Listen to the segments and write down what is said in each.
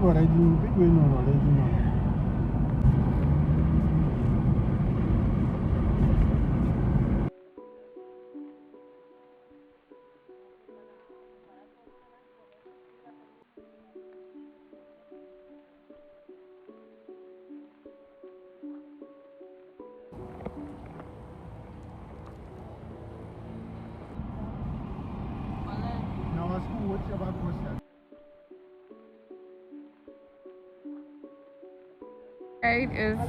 Right is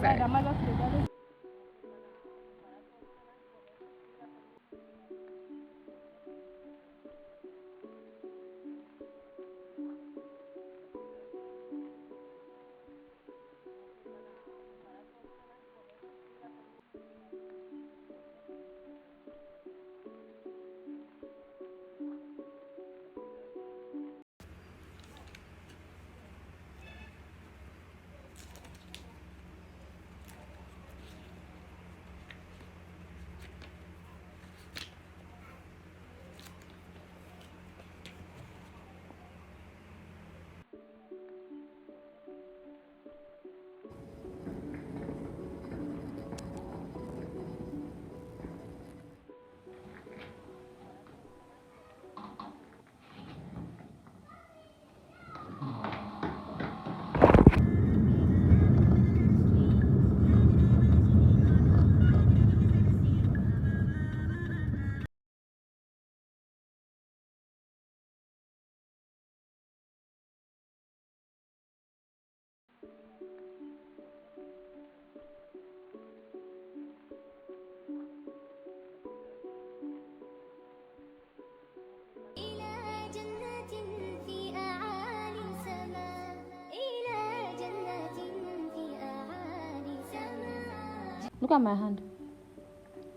look at my hand.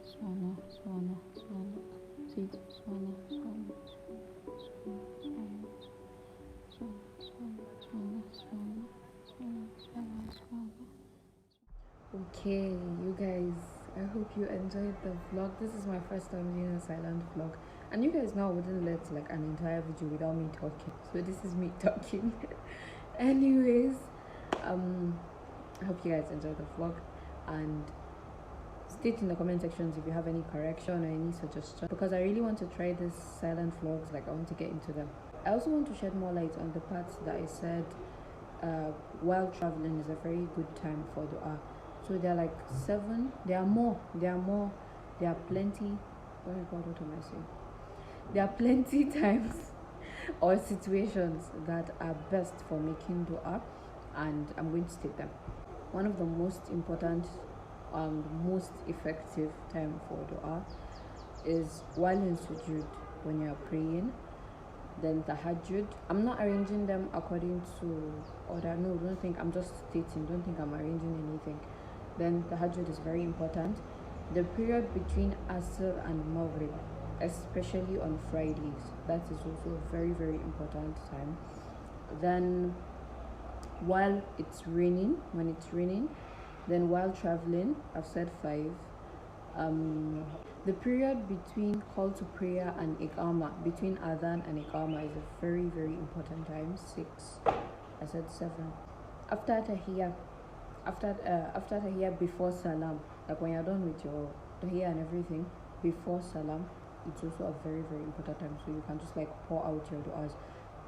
Swana, swana, swana. See, swana, swana, swana, swana, swana, swana, swana, swana, swana, swana, swana. Okay, you guys, I hope you enjoyed the vlog. This is my first time doing a silent vlog, and you guys know I wouldn't let like an entire video without me talking, so this is me talking. Anyways, I hope you guys enjoyed the vlog, and state in the comment sections if you have any correction or any suggestion, because I really want to try this silent vlogs. Like, I want to get into them. I also want to shed more light on the parts that I said while traveling is a very good time for dua. So there are like 7. There are more. There are plenty. Oh my god, what am I saying? There are plenty times or situations that are best for making dua, and I'm going to state them. One of the most important most effective time for dua is while in sujood, when you're praying. Then tahajjud, I'm not arranging them according to order. No, don't think I'm just stating, don't think I'm arranging anything. Then tahajjud is very important. The period between asr and maghrib, especially on Fridays, that is also a very, very important time. Then while it's raining, when it's raining, then while traveling, I've said 5. The period between call to prayer and iqama, between adhan and iqama, is a very, very important time. 6. I said 7. After tahiyya, after tahiyya, before salam, like when you're done with your tahiyya and everything, before salam, it's also a very, very important time. So you can just like pour out your du'as.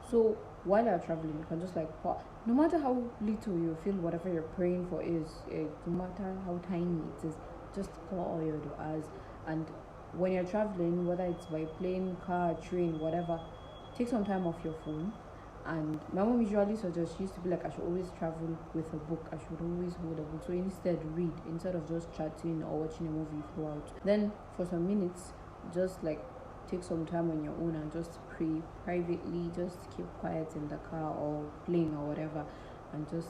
So while you're traveling, you can just like pour, no matter how little you feel whatever you're praying for is, no matter how tiny it is, just pour all your du'as. And when you're traveling, whether it's by plane, car, train, whatever, take some time off your phone. And my mom usually suggests, she used to be like, I should always travel with a book, I should always hold a book. So instead read, instead of just chatting or watching a movie throughout. Then for some minutes, just like take some time on your own and just pray privately. Just keep quiet in the car or plane or whatever, and just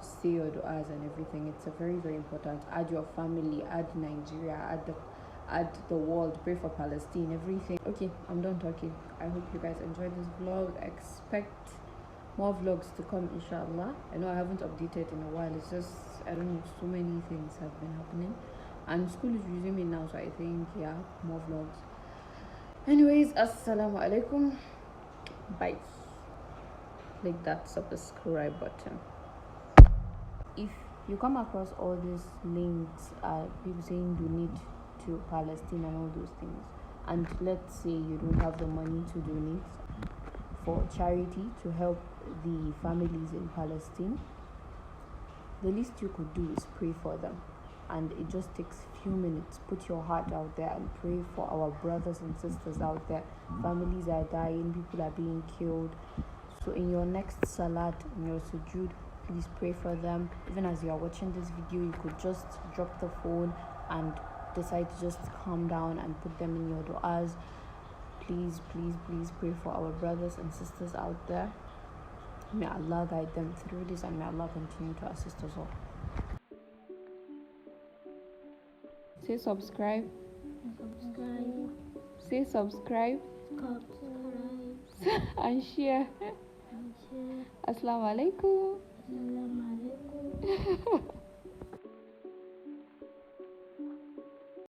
say your du'as and everything. It's a very, very important. Add your family, add Nigeria, add the world, pray for Palestine, everything. Okay, I'm done talking. I hope you guys enjoyed this vlog. Expect more vlogs to come, inshallah. I know I haven't updated in a while. It's just, I don't know, so many things have been happening, and school is resuming now, so I think, yeah, more vlogs. Anyways, assalamu alaikum. Bye. click that subscribe button. If you come across all these links, people saying donate to Palestine and all those things, and let's say you don't have the money to donate for charity to help the families in Palestine, the least you could do is pray for them. And it just takes few minutes. Put your heart out there and pray for our brothers and sisters out there. Families are dying, people are being killed. So in your next salat, in your sujood, please pray for them. Even as you are watching this video, you could just drop the phone and decide to just calm down and put them in your du'as. Please, please, please pray for our brothers and sisters out there. May Allah guide them through this, and may Allah continue to assist us all. Say subscribe. Say subscribe. And share. Assalamu alaikum.